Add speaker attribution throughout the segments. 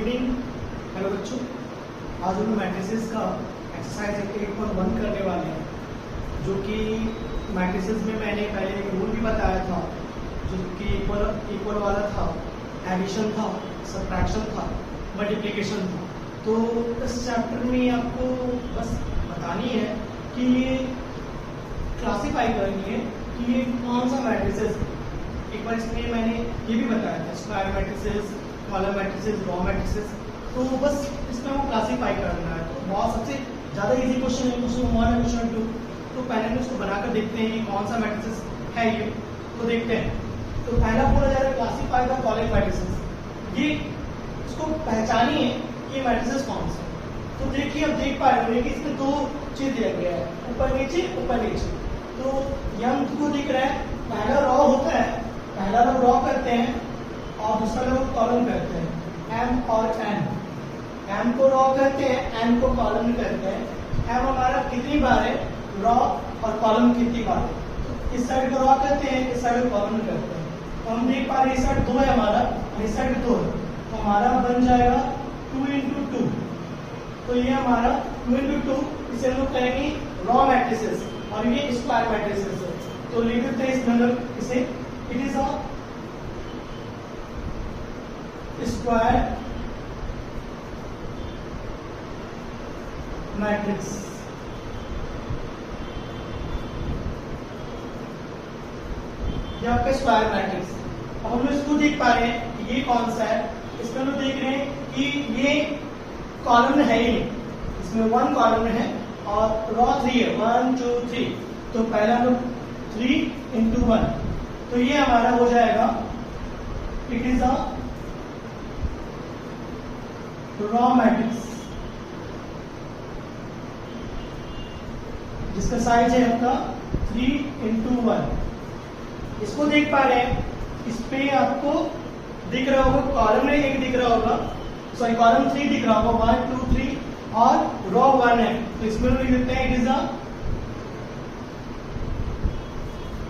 Speaker 1: Evening. Hello बच्चों, आज हम मैट्रिसेस का एक्सरसाइज 8.1 करने वाले हैं, जो कि मैट्रिसेस में मैंने पहले एक रूल भी बताया था, जो कि इक्वल वाला था, एडिशन था, सब्ट्रैक्शन था, मल्टीप्लिकेशन था। तो इस चैप्टर में आपको बस बतानी है कि ये क्लासीफाई करनी है कि ये कौन सा मैट्रिसेस। एक बार इसमें मैंने ये भी बताया था, square matrices, column matrices, raw matrices. तो बस इसमें वो क्लासीफाई करना है। तो बहुत सबसे ज़्यादा इजी क्वेश्चन है, क्वेश्चन 1 और क्वेश्चन 2। तो पहले हम इसको बनाकर देखते हैं कि कौन सा मैट्रिसेस है ये, तो देखते हैं। तो पहला बोला जा रहा है क्लासीफाई द फॉलोइंग मैट्रिसेस। ये इसको पहचानिए कि ये मैट्रिसेस कौन सा। तो देखिए, अब देख पा रहे होंगे कि इसमें दो चीज दिया गया है, ऊपर नीचे ऊपर नीचे। तो ये हमको दिख रहा है, पहला रॉ होता है, पहला लोग रॉ करते हैं और दूसरा लोग कॉलम करते हैं, एम और एन। एम को रॉ करते हैं, एन को कॉलम करते हैं। एम हमारा कितनी बार है, रॉ और कॉलम कितनी बार है। इस साइड को रॉ करते हैं, इस साइड को कॉलम करते हैं। तो हम देख पा रहे हैं इस साइड 2 है हमारा और इस साइड 2 है, तो हमारा बन जाएगा 2 × 2। तो ये हमारा 2 × 2, इसे हम लोग कहेंगे रॉ मैट्रिसेस और ये स्क्वायर मैट्रिसेस है। तो लिख देते हैं इसमें इसे, it is a square matrix. ये आपका स्क्वायर मैट्रिक्स। अब हम लोग इसको देख पा रहे हैं कि ये कौन सा है। इसमें हम लोग देख रहे हैं कि ये कॉलम है ही नहीं, इसमें 1 कॉलम है और रॉ 3 है, 1 2 3। तो पहला हम लोग 3 × 1, तो ये हमारा हो जाएगा, it is a raw matrix, जिसका साइज है आपका 3 × 1। इसको देख पा रहे हैं, इस पे आपको दिख रहा होगा कॉलम में एक दिख रहा होगा, सॉरी कॉलम 3 दिख रहा होगा, 1 2 3 और रॉ 1 है। तो इसमें लिख देते हैं it is a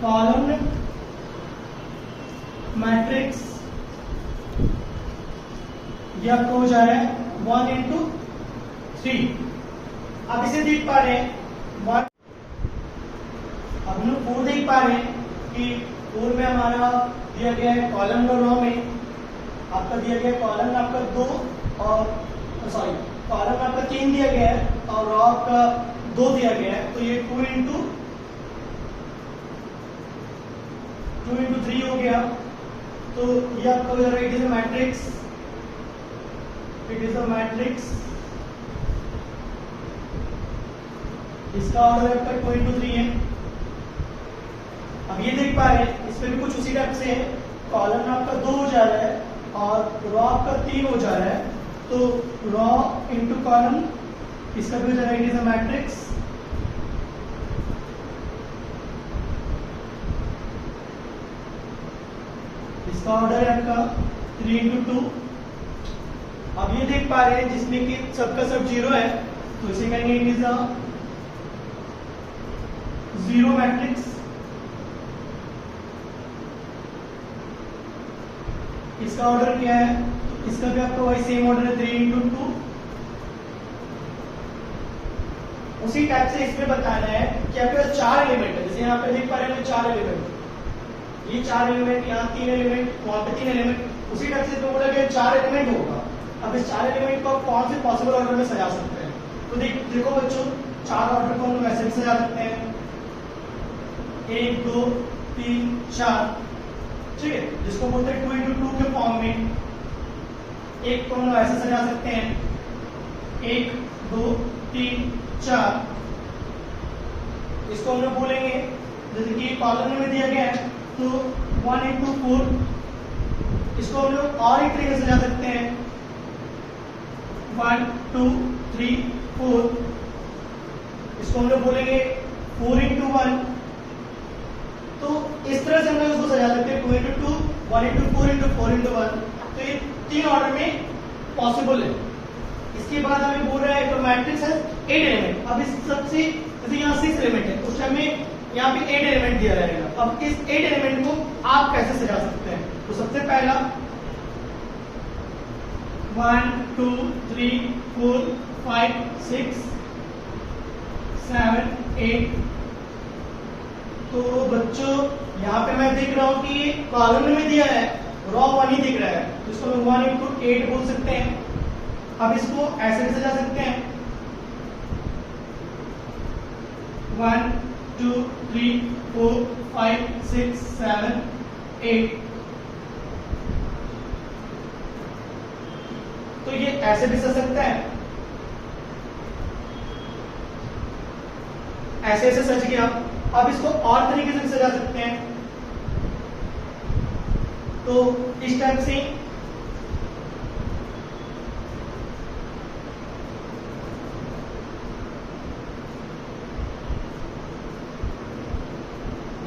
Speaker 1: column matrix. ये आपको हो जा रहा है 1 × 3। अब इसे देख पा रहे हैं 1। अब हम लोग 4 देख पा रहे हैं कि 4 में हमारा दिया गया है कॉलम और रॉ में आपका दिया गया कॉलम आपका 2 और सॉरी कॉलम आपका 3 दिया गया है और रॉ आपका 2 दिया गया है। तो ये 2 × 3 हो गया। तो ये आपका हो जा रहा है, it is a matrix, it is a matrix. इसका ऑर्डर आपका 2 × 3 है। अब ये देख पा रहे हैं, इसमें भी कुछ उसी टाइप से है, कॉलम आपका 2 हो जा रहा है और रॉ आपका 3 हो जा रहा है। तो रॉ × कॉलम, इसका भी हो जा रहा है, इट इज अ मैट्रिक्स। इसका ऑर्डर है आपका 3 × 2। अब ये देख पा रहे हैं जिसमें कि सबका सब 0 है, तो इसे कहेंगे it is a zero matrix. इसका ऑर्डर क्या है, तो इसका भी आपका वही सेम ऑर्डर है, 3 × 2। उसी टाइप से इसमें बताना है कि आपके पास 4 एलिमेंट है। जैसे यहाँ पे देख पा रहे हैं 4 एलिमेंट, ये 4 एलिमेंट, यहाँ 3 एलिमेंट, वहां पे 3 एलिमेंट। उसी टाइप से बोला गया 4 एलिमेंट होगा। अब इस 4 एलिमेंट को आप कौन से पॉसिबल ऑर्डर में सजा सकते हैं। तो देखो बच्चों, 4 ऑर्डर को हम लोग ऐसे भी सजा सकते हैं, 1 2 3 4, ठीक है, जिसको बोलते हैं 2 × 2 के फॉर्म में। एक को हम लोग ऐसे सजा सकते हैं, 1 2 3 4। इसको हम लोग बोलेंगे, जैसे कि कॉलम में दिया गया है, तो 1 × 4। इसको हम लोग और एक तरीके से सजा सकते हैं, 1 2 3 4। इसको हम लोग बोलेंगे 4 × 1। तो इस तरह से हम लोग इसको सजा सकते हैं, 2 × 2, 1 × 4 × 4 × 1। तो ये 3 ऑर्डर में पॉसिबल है। इसके बाद हमें बोल रहा है तो मैट्रिक्स है 8 एलिमेंट। अब इस सबसे जैसे यहाँ 6 एलिमेंट है, उस टाइम में यहाँ पे 8 एलिमेंट दिया रहेगा। अब इस 8 एलिमेंट को आप कैसे सजा सकते हैं। तो सबसे पहला 1 2 3 4 5 6 7 8। तो बच्चों यहाँ पे मैं देख रहा हूँ कि ये कॉलम में दिया है, रॉ 1 ही दिख रहा है, तो इसको हम 1 इंटू 8 बोल सकते हैं। अब इसको ऐसे भी सजा सकते हैं 1 2 3 4 5 6 7 8। तो ये ऐसे भी सज सकता है, ऐसे ऐसे सज गया। अब इसको और तरीके से भी सजा सकते हैं, तो इस टाइप से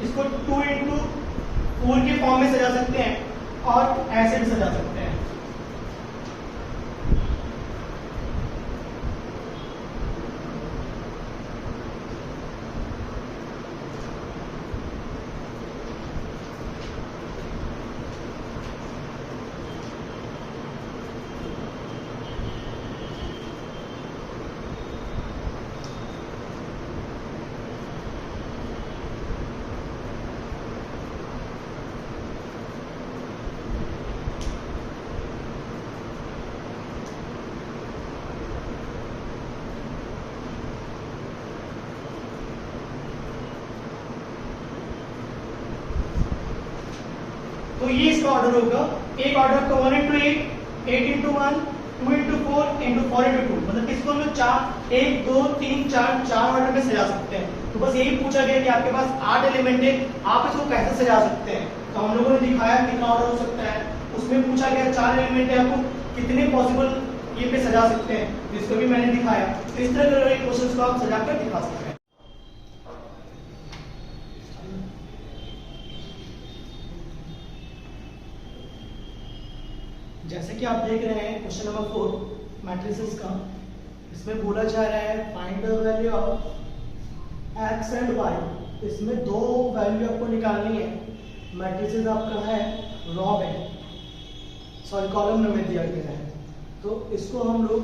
Speaker 1: इसको 2 इंटू 4 के फॉर्म में सजा सकते हैं और ऐसे भी सजा सकते हैं। तो ये इसका ऑर्डर होगा। एक ऑर्डर का 1 into 8 8 into 1 2 into 4 into 4 into 2, मतलब इसको हम लोग 4 1 2 3 4 4 ऑर्डर में सजा सकते हैं। तो बस यही पूछा गया कि आपके पास 8 एलिमेंट है, आप इसको कैसे सजा सकते हैं। तो हम लोगों ने दिखाया कितना ऑर्डर हो सकता है, उसमें पूछा गया 4 एलिमेंट है, आपको कितने पॉसिबल ये पे सजा सकते हैं, इसको भी मैंने दिखाया। तो इस तरह के क्वेश्चंस को आप सजा कर दिखा सकते हैं। जैसे कि आप देख रहे हैं क्वेश्चन नंबर 4 मैट्रिसेस का, इसमें बोला जा रहा है find the value of x and y। इसमें दो वैल्यू आपको निकालनी है। मैट्रिसेस आपका है रॉ में, सॉरी कॉलम में दिया गया है, तो इसको हम लोग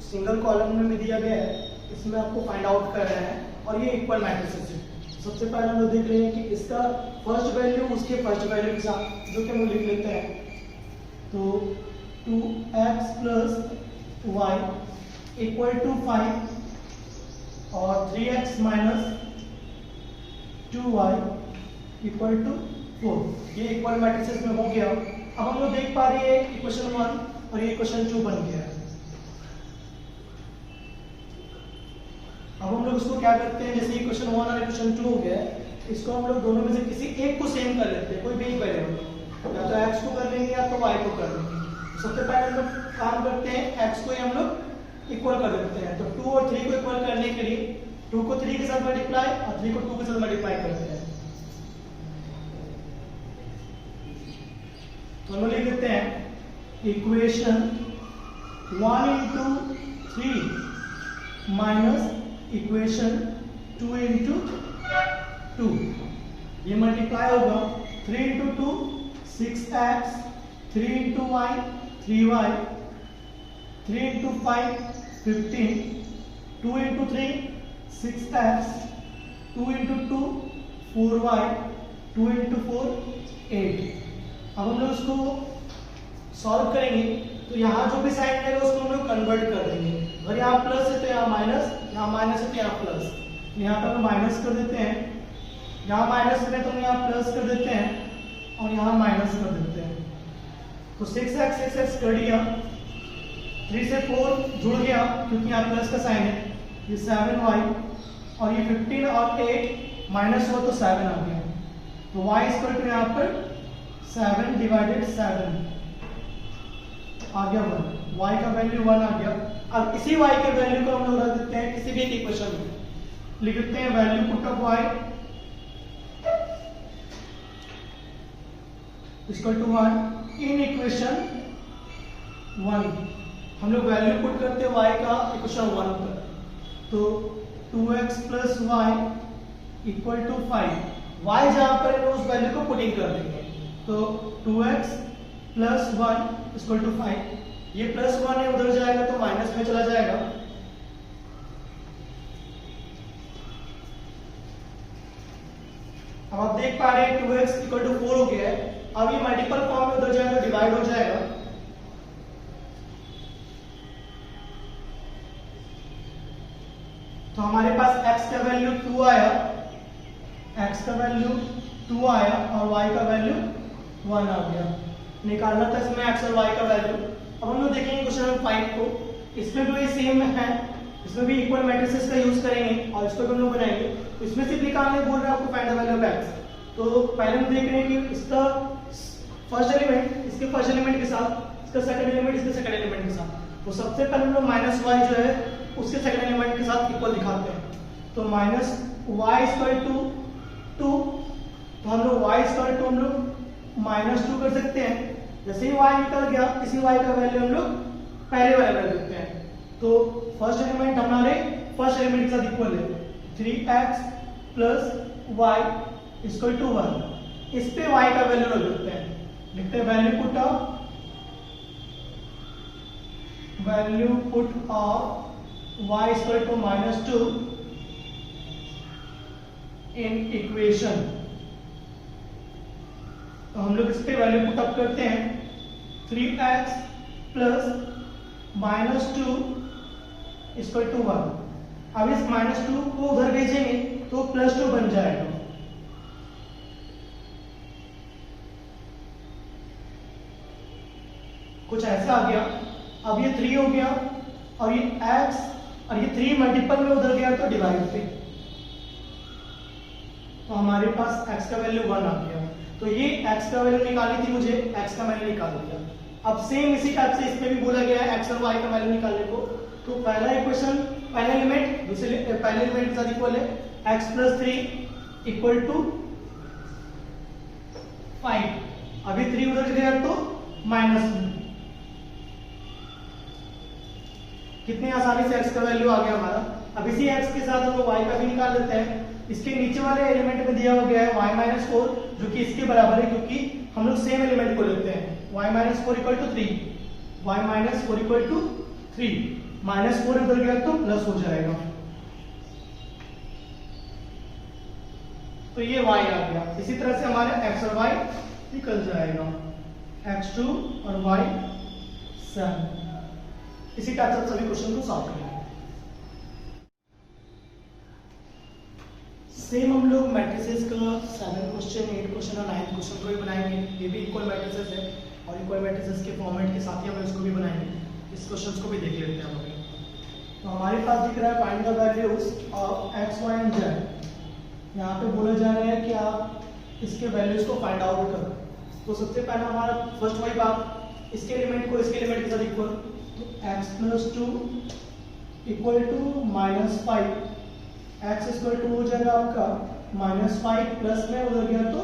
Speaker 1: सिंगल कॉलम में दिया गया है, इसमें आपको फाइंड आउट कर रहे हैं और ये इक्वल मैट्रिसेस है। सबसे पहले हम लोग देख रहे हैं कि इसका फर्स्ट वैल्यू उसके फर्स्ट वैल्यू के साथ, जो कि हम लिख लेते हैं। तो 2x plus y equal to 5 और 3x minus 2y equal to 4। ये इक्वल मैट्रिसेस में हो गया। अब हम लोग देख पा रहे हैं इक्वेशन 1 और ये इक्वेशन 2 बन गया है। अब हम लोग इसको क्या करते हैं, जैसे इक्वेशन 1 और इक्वेशन 2 हो गया है, इसको हम लोग दोनों में से किसी एक को सेम कर लेते हैं, कोई भी एक वेरिएबल, या तो x को कर लेंगे या तो y को कर लेंगे। सबसे पहले हम लोग काम करते हैं, x को ही हम लोग इक्वल कर देते हैं। तो 2 और 3 को इक्वल करने के लिए 2 को 3 के साथ मल्टीप्लाई और 3 को 2 के साथ मल्टीप्लाई करते हैं। तो हम लोग लिख देते हैं equation 1 into 3 minus equation 2 into 2। ये मल्टीप्लाई होगा 3 into 2 6x, 3 into y 3y, 3 into 5 15, 2 into 3 6x, 2 into 2 4y, 2 into 4 8। अब हम लोग इसको सॉल्व करेंगे, तो यहाँ जो भी साइन रहेगा उसको हम लोग कन्वर्ट कर देंगे। अगर यहाँ प्लस है तो यहाँ माइनस, यहाँ माइनस है तो यहाँ प्लस। यहाँ पर हम माइनस कर देते हैं, यहाँ माइनस करें तो हम यहाँ प्लस कर देते हैं और यहाँ माइनस कर देते हैं। तो 6x कर दिया, 3 से 4 जुड़ गया क्योंकि यहाँ प्लस का साइन है, ये 7y और ये 15 और 8 माइनस हुआ तो 7 आ गया। तो y इक्वल टू यहाँ पर 7 डिवाइडेड 7 आ गया 1, y का वैल्यू 1 आ गया। अब इसी y के वैल्यू को हम लोग रख देते हैं किसी भी एक इक्वेशन में, लिख देते हैं value put of y equal to 1 in equation 1। हम लोग वैल्यू पुट करते हैं y का इक्वेशन 1 पर, तो 2x plus y equal to 5। y जहां पर है उस वैल्यू को पुटिंग कर देंगे, तो 2x प्लस 1 इक्वल टू 5। ये +1 है, उधर जाएगा तो माइनस में चला जाएगा। अब आप देख पा रहे हैं 2x = 4 हो गया है। अब ये मल्टीपल फॉर्म में उधर जाएगा, डिवाइड हो जाएगा। तो हमारे पास x का वैल्यू 2 आया, x का वैल्यू 2 आया और y का वैल्यू 1 आ गया। निकालना था इसमें x और y का वैल्यू। अब हम लोग देखेंगे क्वेश्चन नंबर 5 को। इसमें भी सेम है, इसमें भी इक्वल मैट्रिसेस का यूज करेंगे और इसको भी हम लोग बनाएंगे। तो इसमें सिर्फ निकालने बोल रहे हैं आपको find the value of x। तो पहले हम देख रहे हैं कि इसका फर्स्ट एलिमेंट इसके फर्स्ट एलिमेंट के साथ, इसका सेकंड एलिमेंट इसके सेकंड एलिमेंट के साथ। तो सबसे पहले हम लोग -y जो है उसके सेकंड एलिमेंट के साथ इक्वल दिखाते हैं। तो -y = 2, तो हम लोग y = 2 हम लोग -2 कर सकते हैं। जैसे ही y निकल गया, इसी y का वैल्यू हम लोग पहले वाले वैल्यू देखते हैं। तो फर्स्ट एलिमेंट हमारे फर्स्ट एलिमेंट के साथ इक्वल है, 3x + y = 1। इस पे y का वैल्यू रख देते हैं, लिखते हैं value put of y = -2 in equation. तो हम लोग इस पे वैल्यू पुट अप करते हैं, 3x + -2 = 1। अब इस -2 को उधर भेजेंगे तो +2 बन जाएगा। कुछ ऐसा आ गया। अब ये 3 हो गया और ये x और ये 3 मल्टीपल में उधर गया तो डिवाइड पे, तो हमारे पास x का वैल्यू 1 आ गया। तो ये x का वैल्यू निकाली थी मुझे, x का वैल्यू निकाल दिया। अब सेम इसी टाइप से इसमें भी बोला गया है x और y का वैल्यू निकालने को। तो पहला इक्वेशन, पहला एलिमेंट दूसरे पहले एलिमेंट के साथ इक्वल है, x + 3 = 5। अभी 3 उधर गया तो माइनस में। कितनी आसानी से x का वैल्यू आ गया हमारा। अब इसी x के साथ हम लोग y का भी निकाल लेते हैं। इसके नीचे वाले एलिमेंट में दिया हो गया है y - 4, जो कि इसके बराबर है क्योंकि हम लोग सेम एलिमेंट को लेते हैं। y - 4 = 3, y - 4 = 3, -4 उधर गया तो प्लस हो जाएगा। तो ये y आ गया। इसी तरह से हमारा x और y निकल जाएगा, x2 और y 7। इसी टाइप से सभी क्वेश्चन को सॉल्व करेंगे। सेम हम लोग मैट्रिसेस का 7 क्वेश्चन, 8 क्वेश्चन और 9 क्वेश्चन को भी बनाएंगे। ये भी इक्वल मैट्रिसेस है और इक्वल मैट्रिसेस के फॉर्मेट के साथ ही हम इसको भी बनाएंगे। इस क्वेश्चन को भी देख लेते हैं हम लोग। तो हमारे पास दिख रहा है find the values of x, y and z। यहाँ पे बोला जा रहा है कि आप इसके वैल्यूज को फाइंड आउट करो। तो सबसे पहला हमारा फर्स्ट वही बात, इसके एलिमेंट को इसके एलिमेंट के साथ इक्वल। तो x + 2 = -5, x = हो जाएगा आपका -5 प्लस में उधर गया तो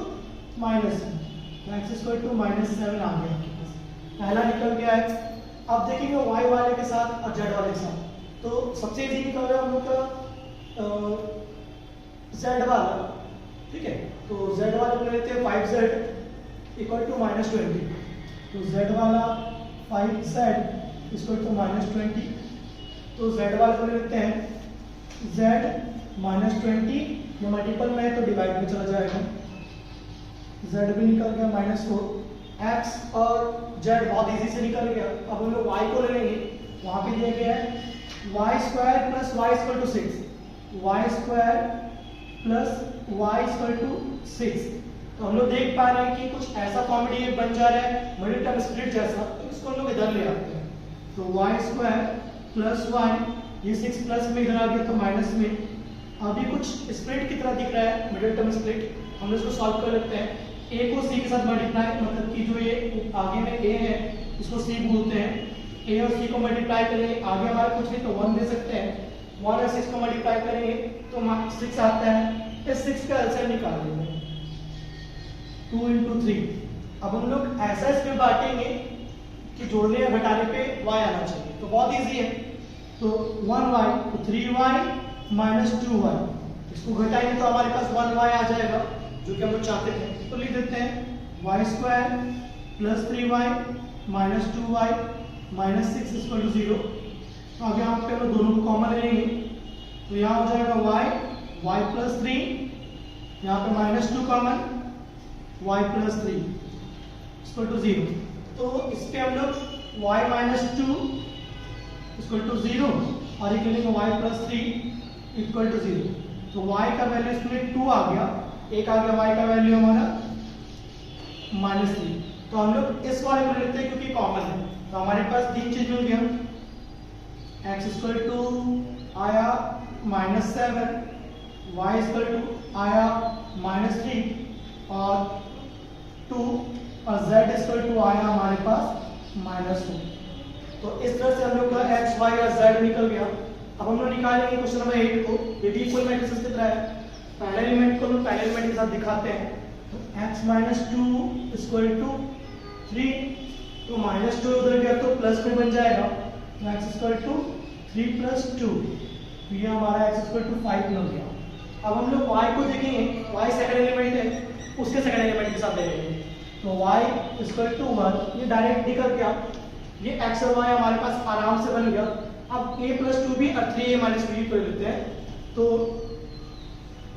Speaker 1: माइनस में, तो x = -7 आ गया आपके पास। पहला निकल गया x। अब देखेंगे y वाले के साथ और z वाले के साथ। तो सबसे इजी निकल रहा है हम लोग का z वाला, ठीक है। तो z वाले को लेते हैं 5z = -20। तो z वाला 5z = -20। तो z वाले को लेते हैं z -20, ये मल्टीपल में है तो डिवाइड में चला जाएगा, z भी निकल गया -4। x और z बहुत इजी से निकल गया। अब हम लोग y को ले लेंगे, वहां पे दिया गया है y² + y = 6, y² + y = 6। तो हम लोग देख पा रहे हैं कि कुछ ऐसा कॉमेडी ये बन जा रहा है मिडिल टर्म स्प्लिट जैसा, तो इसको हम लोग इधर ले आते हैं। तो y² + y, ये 6 प्लस में इधर आ गया तो माइनस में। अभी कुछ स्प्लिट की तरह दिख रहा है, मिडिल टर्म स्प्लिट। हम इसको सॉल्व कर लेते हैं। a को c के साथ मल्टीप्लाई, मतलब कि जो ये आगे में a है इसको c बोलते हैं। a और c को मल्टीप्लाई करेंगे, आगे हमारे कुछ नहीं तो 1 दे सकते हैं। 1 और 6 को मल्टीप्लाई करेंगे तो 6 आता है। इस 6 का एलसीएम निकाल लेंगे, 2 × 3। अब हम लोग ऐसा इसमें बांटेंगे कि जोड़ने या घटाने पे y आना चाहिए, तो बहुत इजी है। तो 1y, तो 3y - 2y, इसको घटाएंगे तो हमारे पास 1y आ जाएगा, जो कि हम लोग चाहते थे। तो लिख देते हैं y² + 3y - 2y minus 6 equal to 0। तो आगे हम पहले दोनों को कॉमन ले लेंगे, तो यहाँ हो जाएगा y प्लस 3, यहाँ पे minus 2 common, y plus 3 equal to 0। तो इस पे हम लोग y माइनस 2 इक्वल टू 0 और ये लिखेंगे y प्लस 3 इक्वल टू 0। तो y का वैल्यू इसमें 2 आ गया, एक आ गया y का वैल्यू हमारा माइनस 3। तो हम लोग इस वाले को लिखते हैं क्योंकि कॉमन है। तो हमारे पास तीन चीज मिल गया, x इक्वल टू आया माइनस 7, y इक्वल टू आया माइनस 3 और 2 और z इक्वल टू आया हमारे पास माइनस 2। तो इस तरह से हम लोग का x, y और z निकल गया। अब हम लोग निकालेंगे क्वेश्चन नंबर 8 को। ये भी इक्वल मैट्रिसेस की तरह है, पहले एलिमेंट को हम पहले एलिमेंट के साथ दिखाते हैं। तो x माइनस 2 इक्वल टू 3, तो माइनस 2 उधर गया तो प्लस में बन जाएगा, तो x इक्वल टू 3 प्लस 2, तो ये हमारा x इक्वल टू 5 मिल गया। अब हम लोग y को देखेंगे, y सेकंड एलिमेंट है, उसके सेकंड एलिमेंट के साथ देखेंगे। तो y इक्वल टू 1, ये डायरेक्ट निकल गया, ये x और y हमारे पास आराम से बन गया। अब a प्लस 2 भी और 3a माइनस 2 कर लेते हैं, तो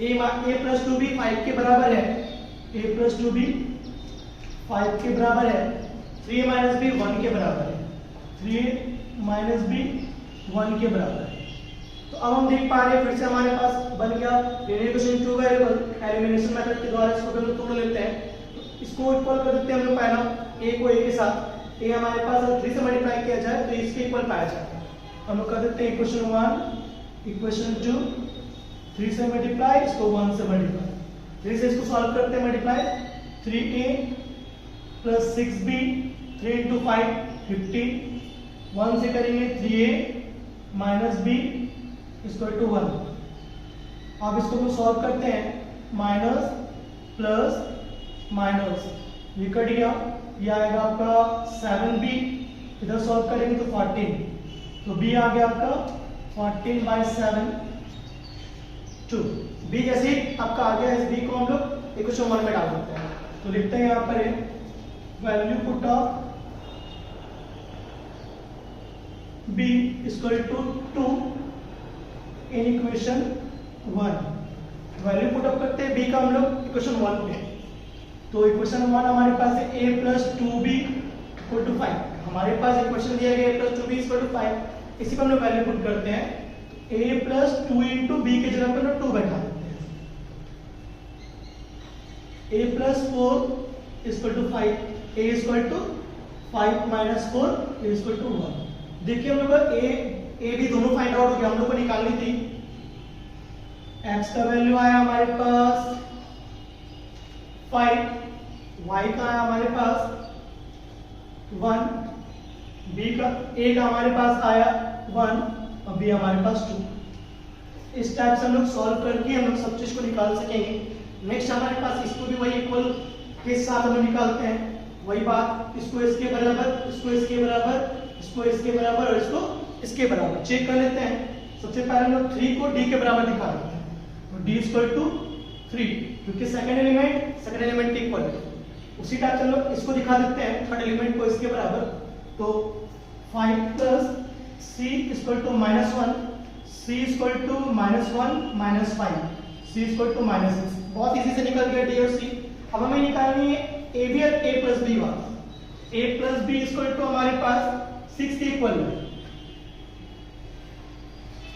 Speaker 1: a प्लस 2 भी 5 के बराबर है, a प्लस 2 भी 5 के बराबर है, 3a माइनस भी 1 के बराबर है, 3a माइनस भी 1 के बराबर है। तो अब हम देख पा रहे हैं फिर से हमारे पास बन गया relation two variable. Elimination method के द्वारा इसको हम लोग तोड़ लेते हैं, तो इसको इक्वल कर देते हैं हम लोग। पहला a को a के साथ, a हमारे पास अगर 3 से मल्टीप्लाई किया जाए तो इसके इक्वल पाया जाता है। हम लोग कर देते हैं इक्वेशन 1 इक्वेशन 2, 3 से मल्टीप्लाई, इसको 1 से मल्टीप्लाई, 3 से इसको सॉल्व करते हैं multiply, 3a plus 6b, 3 into 5 50, 1 से करेंगे 3a minus b equal to 1। अब इसको हम सॉल्व करते हैं, माइनस प्लस माइनस, ये कट गया, ये आएगा आपका 7b, इधर सॉल्व करेंगे तो 14, तो b आ गया आपका 14/7 2। b जैसे आपका आ गया, इस b को हम लोग इक्वेशन 1 में डाल देते हैं। तो लिखते हैं यहाँ पर value put of b equal to 2 in equation 1। Value put up करते हैं b का हम लोग इक्वेशन 1 पे। तो इक्वेशन 1 हमारे पास है a plus 2b equal to 5। हमारे पास इक्वेशन दिया गया a plus 2b equal to 5, इसी को हम लोग वैल्यू पुट करते हैं। a प्लस 2 इंटू बी के जगह पर हम 2 बैठा देते हैं, a plus 4 equal to 5, a equal to 5 minus 4 equal to 1। देखिए हम लोग a भी दोनों फाइंड आउट हो गया, हम लोग को निकालनी थी। x का वैल्यू आया हमारे पास 5, y का आया हमारे पास 1, b का a का हमारे पास आया 1 और b हमारे पास 2। इस टाइप से हम लोग सॉल्व करके हम लोग सब चीज को निकाल सकेंगे। नेक्स्ट हमारे पास इसको भी वही इक्वल के साथ हम निकालते हैं, वही बात, इसको इसके बराबर, इसको इसके बराबर, इसको इसके बराबर और इसको इसके बराबर चेक कर लेते हैं। सबसे पहले हम लोग 3 को d के बराबर दिखा देते हैं, तो d इक्वल टू 3, क्योंकि सेकंड एलिमेंट के इक्वल है। उसी टाइप से हम लोग इसको दिखा देते हैं, थर्ड एलिमेंट को इसके बराबर। तो 5 plus c equal to -1, c equal to -1 minus 5, c equal to -6। बहुत इजी से निकल गया d और c। अब हमें निकालनी है a b और a प्लस b वाला। a plus b equal to हमारे पास 6 के इक्वल है,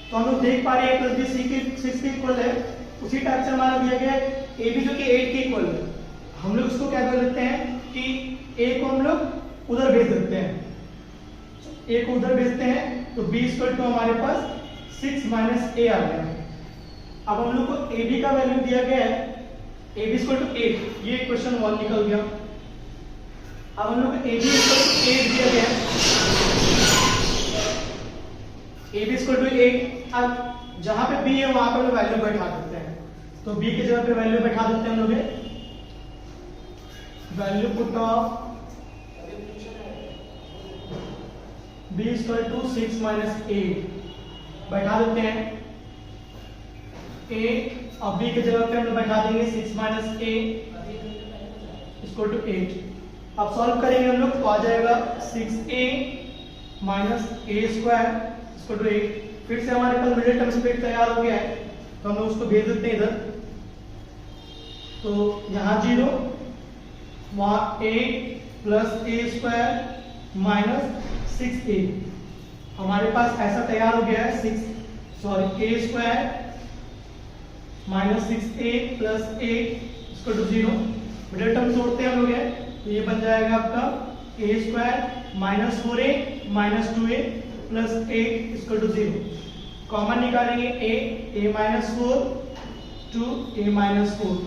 Speaker 1: तो हम लोग देख पा रहे हैं a प्लस b 6 के इक्वल है। उसी टाइप से हमारा दिया गया है a b जो कि 8 के इक्वल है। हम लोग इसको क्या कर लेते हैं कि a को हम लोग उधर भेज देते हैं, a को उधर भेजते हैं, तो b इक्वल टू हमारे पास 6 माइनस a आ गया। अब हम लोग को a b का वैल्यू दिया गया है, a b इक्वल टू 8, ये क्वेश्चन 1 निकल गया। अब हम लोग को a b इक्वल टू 8 दिया गया है, a b इक्वल टू 8। अब जहां पे b है वहां पर हम वैल्यू बैठा देते हैं, तो b की जगह पे वैल्यू बैठा देते हैं हम लोग। Value put of b equal to 6 minus 8 बैठा देते हैं। a अब b की जगह पे हम लोग बैठा देंगे 6 माइनस a इक्वल टू 8। अब सॉल्व करेंगे हम लोग तो आ जाएगा 6a माइनस ए स्क्वायर इसको टू 8। फिर से हमारे पास मिडिल टर्म स्प्लिट तैयार हो गया है, तो हम उसको भेज देते हैं इधर। तो यहाँ 0, वहाँ 8 प्लस ए स्क्वायर माइनस 6a। हमारे पास ऐसा तैयार हो गया है ए स्क्वायर माइनस 6a प्लस 8 इसको टू 0। मिडिल टर्म जोड़ते हैं हम लोग है, तो ये बन जाएगा आपका a square minus 4a minus 2a plus 8 इसको टू 0। कॉमन निकालेंगे a minus 4 to a minus 4।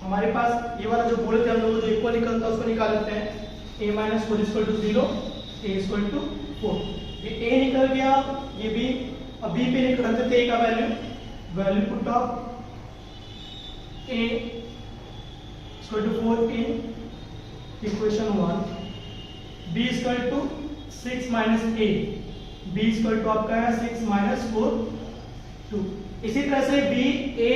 Speaker 1: हमारे पास ये वाला जो बोले थे हम लोग जो इक्वल निकलता है उसको निकाल लेते हैं। A minus 4 equal to 0, a equal to 4। ये ए निकल गया, ये बी। अब बी पे निकल सकते ए का value put of a equal to 4 in equation 1। B equal to 6 minus a, b equal to आपका है 6 माइनस 4 2। इसी तरह से बी, ए,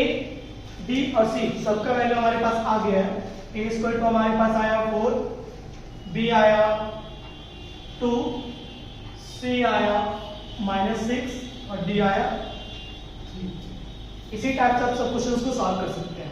Speaker 1: डी और सी सबका वैल्यू हमारे पास आ गया है। ए इक्वल टू हमारे पास आया 4, बी आया 2, सी आया माइनस 6 और डी आया 3। इसी टाइप से आप सब क्वेश्चंस को सॉल्व कर सकते हैं।